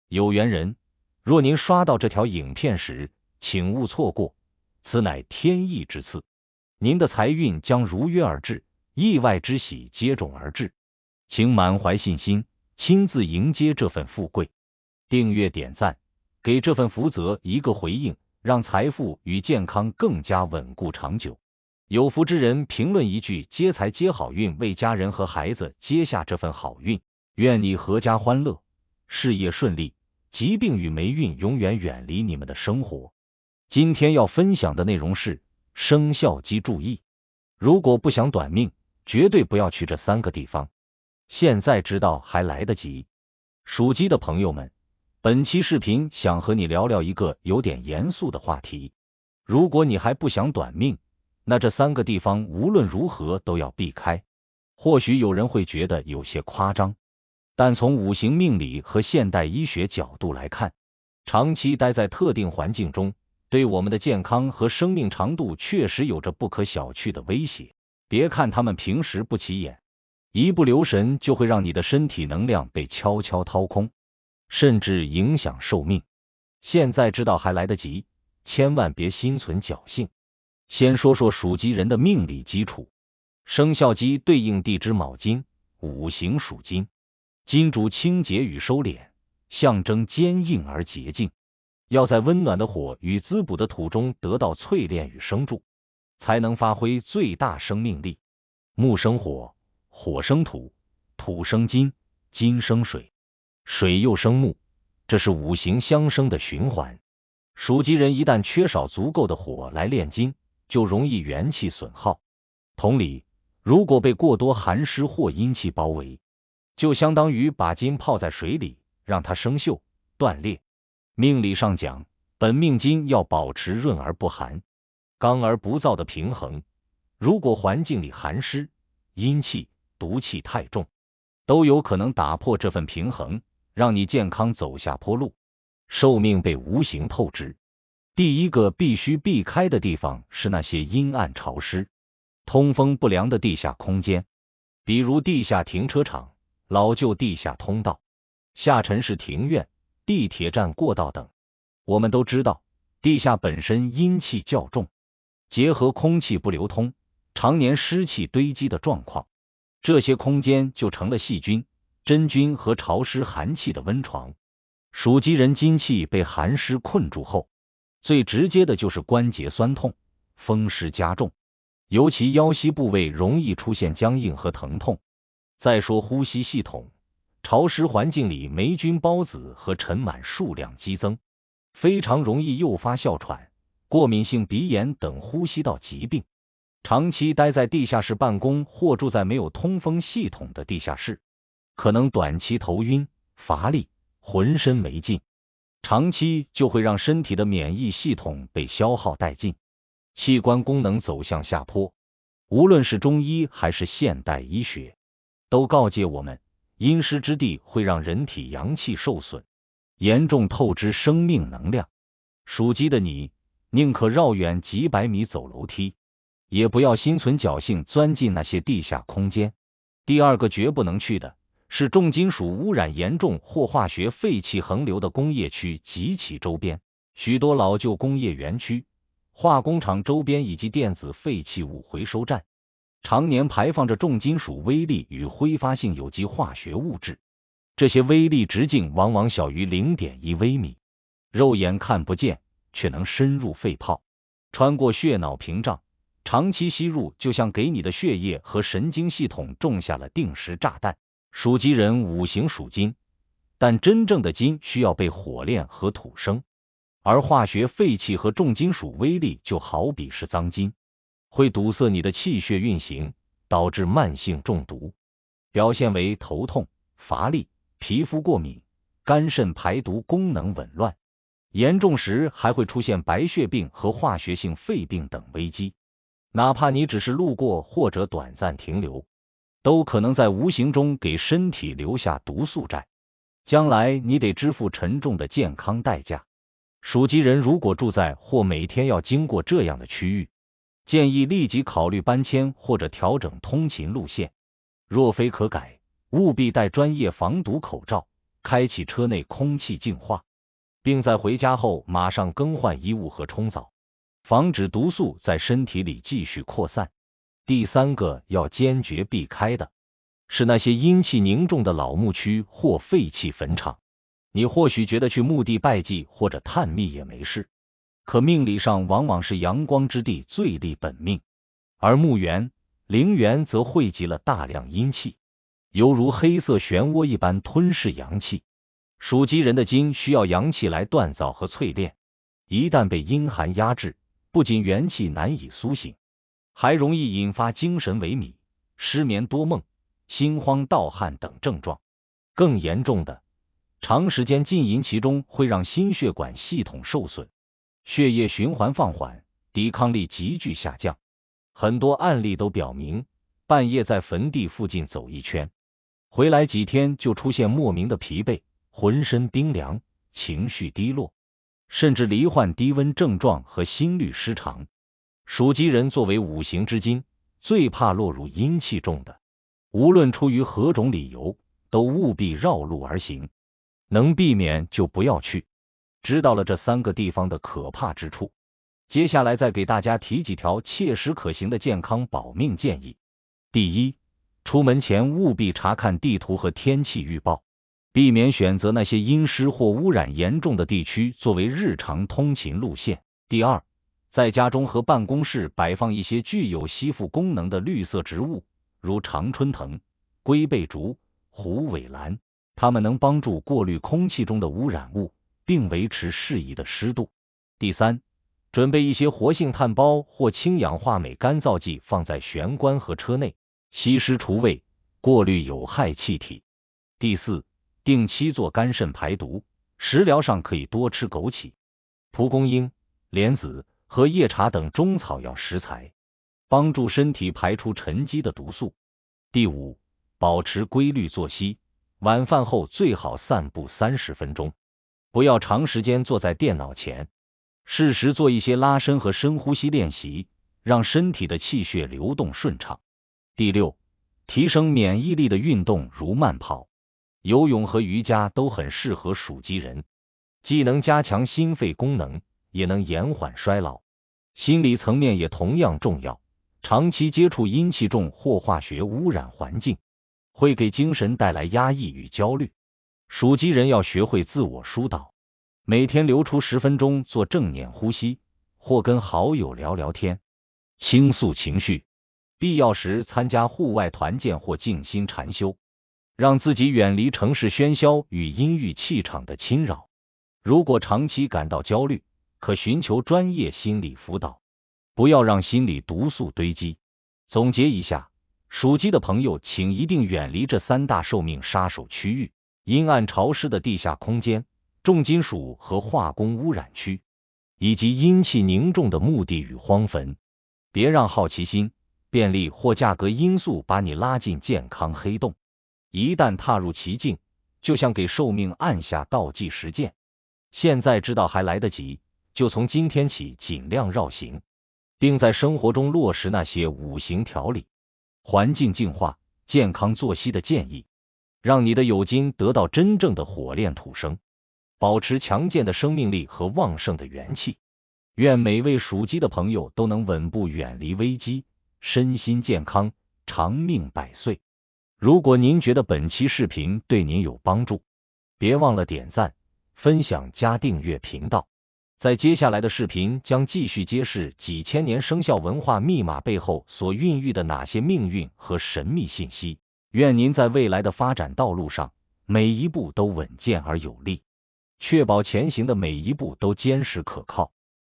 有缘人，若您刷到这条影片时，请勿错过，此乃天意之赐，您的财运将如约而至，意外之喜接踵而至，请满怀信心，亲自迎接这份富贵。订阅点赞，给这份福泽一个回应，让财富与健康更加稳固长久。有福之人评论一句接财接好运，为家人和孩子接下这份好运，愿你阖家欢乐，事业顺利，疾病与霉运永远远离你们的生活。今天要分享的内容是生肖鸡注意，如果不想短命，绝对不要去这3个地方。现在知道还来得及。属鸡的朋友们，本期视频想和你聊聊一个有点严肃的话题。如果你还不想短命，那这3个地方无论如何都要避开。或许有人会觉得有些夸张，但从五行命理和现代医学角度来看，长期待在特定环境中，对我们的健康和生命长度确实有着不可小觑的威胁。别看他们平时不起眼，一不留神就会让你的身体能量被悄悄掏空，甚至影响寿命。现在知道还来得及，千万别心存侥幸。先说说属鸡人的命理基础。生肖鸡对应地支卯金，五行属金，金主清洁与收敛，象征坚硬而洁净，要在温暖的火与滋补的土中得到淬炼与生助，才能发挥最大生命力。木生火，火生土，土生金，金生水，水又生木，这是五行相生的循环。属鸡人一旦缺少足够的火来炼金，就容易元气损耗。同理，如果被过多寒湿或阴气包围，就相当于把金泡在水里，让它生锈断裂。命理上讲，本命金要保持润而不寒，刚而不燥的平衡。如果环境里寒湿、阴气、毒气太重，都有可能打破这份平衡，让你健康走下坡路，寿命被无形透支。第一个必须避开的地方是那些阴暗潮湿、通风不良的地下空间，比如地下停车场、老旧地下通道、下沉式庭院、地铁站过道等。我们都知道，地下本身阴气较重，结合空气不流通，常年湿气堆积的状况，这些空间就成了细菌、真菌和潮湿寒气的温床。属鸡人金气被寒湿困住后，最直接的就是关节酸痛、风湿加重，尤其腰膝部位容易出现僵硬和疼痛。再说呼吸系统，潮湿环境里霉菌孢子和尘螨数量激增，非常容易诱发哮喘、过敏性鼻炎等呼吸道疾病。长期待在地下室办公或住在没有通风系统的地下室，可能短期头晕、乏力、浑身没劲，长期就会让身体的免疫系统被消耗殆尽，器官功能走向下坡。无论是中医还是现代医学，都告诫我们，阴湿之地会让人体阳气受损，严重透支生命能量。属鸡的你，宁可绕远几百米走楼梯，也不要心存侥幸钻进那些地下空间。第二个绝不能去的是重金属污染严重或化学废气横流的工业区及其周边。许多老旧工业园区、化工厂周边以及电子废弃物回收站，常年排放着重金属微粒与挥发性有机化学物质，这些微粒直径往往小于 0.1 微米，肉眼看不见，却能深入肺泡，穿过血脑屏障，长期吸入就像给你的血液和神经系统种下了定时炸弹。属鸡人五行属金，但真正的金需要被火炼和土生，而化学废气和重金属微粒就好比是脏金，会堵塞你的气血运行，导致慢性中毒，表现为头痛、乏力、皮肤过敏、肝肾排毒功能紊乱，严重时还会出现白血病和化学性肺病等危机。哪怕你只是路过或者短暂停留，都可能在无形中给身体留下毒素债，将来你得支付沉重的健康代价。属鸡人如果住在或每天要经过这样的区域，建议立即考虑搬迁或者调整通勤路线，若非可改，务必戴专业防毒口罩，开启车内空气净化，并在回家后马上更换衣物和冲澡，防止毒素在身体里继续扩散。第三个要坚决避开的是那些阴气凝重的老墓区或废弃坟场。你或许觉得去墓地拜祭或者探秘也没事，可命理上往往是阳光之地最利本命，而墓园、陵园则汇集了大量阴气，犹如黑色漩涡一般吞噬阳气。属鸡人的筋需要阳气来锻造和淬炼，一旦被阴寒压制，不仅元气难以苏醒，还容易引发精神萎靡、失眠多梦、心慌盗汗等症状。更严重的，长时间浸淫其中会让心血管系统受损，血液循环放缓，抵抗力急剧下降。很多案例都表明，半夜在坟地附近走一圈，回来几天就出现莫名的疲惫、浑身冰凉、情绪低落，甚至罹患低温症状和心律失常。属鸡人作为五行之金，最怕落入阴气重的，无论出于何种理由，都务必绕路而行，能避免就不要去。知道了这三个地方的可怕之处，接下来再给大家提几条切实可行的健康保命建议。第一，出门前务必查看地图和天气预报，避免选择那些阴湿或污染严重的地区作为日常通勤路线。第二，在家中和办公室摆放一些具有吸附功能的绿色植物，如常春藤、龟背竹、虎尾兰，它们能帮助过滤空气中的污染物，并维持适宜的湿度。第三，准备一些活性炭包或氢氧化镁干燥剂放在玄关和车内，吸湿除味，过滤有害气体。第四，定期做肝肾排毒，食疗上可以多吃枸杞、蒲公英、莲子和叶茶等中草药食材，帮助身体排出沉积的毒素。第五，保持规律作息，晚饭后最好散步30分钟，不要长时间坐在电脑前，适时做一些拉伸和深呼吸练习，让身体的气血流动顺畅。第六，提升免疫力的运动如慢跑、游泳和瑜伽都很适合属鸡人，既能加强心肺功能，也能延缓衰老。心理层面也同样重要，长期接触阴气重或化学污染环境，会给精神带来压抑与焦虑。属鸡人要学会自我疏导，每天留出10分钟做正念呼吸，或跟好友聊聊天，倾诉情绪，必要时参加户外团建或静心禅修，让自己远离城市喧嚣与阴郁气场的侵扰。如果长期感到焦虑，可寻求专业心理辅导，不要让心理毒素堆积。总结一下，属鸡的朋友请一定远离这3大寿命杀手区域：阴暗潮湿的地下空间、重金属和化工污染区，以及阴气凝重的墓地与荒坟。别让好奇心、便利或价格因素把你拉进健康黑洞，一旦踏入其境，就像给寿命按下倒计时键。现在知道还来得及，就从今天起尽量绕行，并在生活中落实那些五行调理、环境净化、健康作息的建议，让你的酉金得到真正的火炼土生，保持强健的生命力和旺盛的元气。愿每位属鸡的朋友都能稳步远离危机，身心健康，长命百岁。如果您觉得本期视频对您有帮助，别忘了点赞、分享加订阅频道。在接下来的视频将继续揭示几千年生肖文化密码背后所孕育的哪些命运和神秘信息。愿您在未来的发展道路上，每一步都稳健而有力，确保前行的每一步都坚实可靠。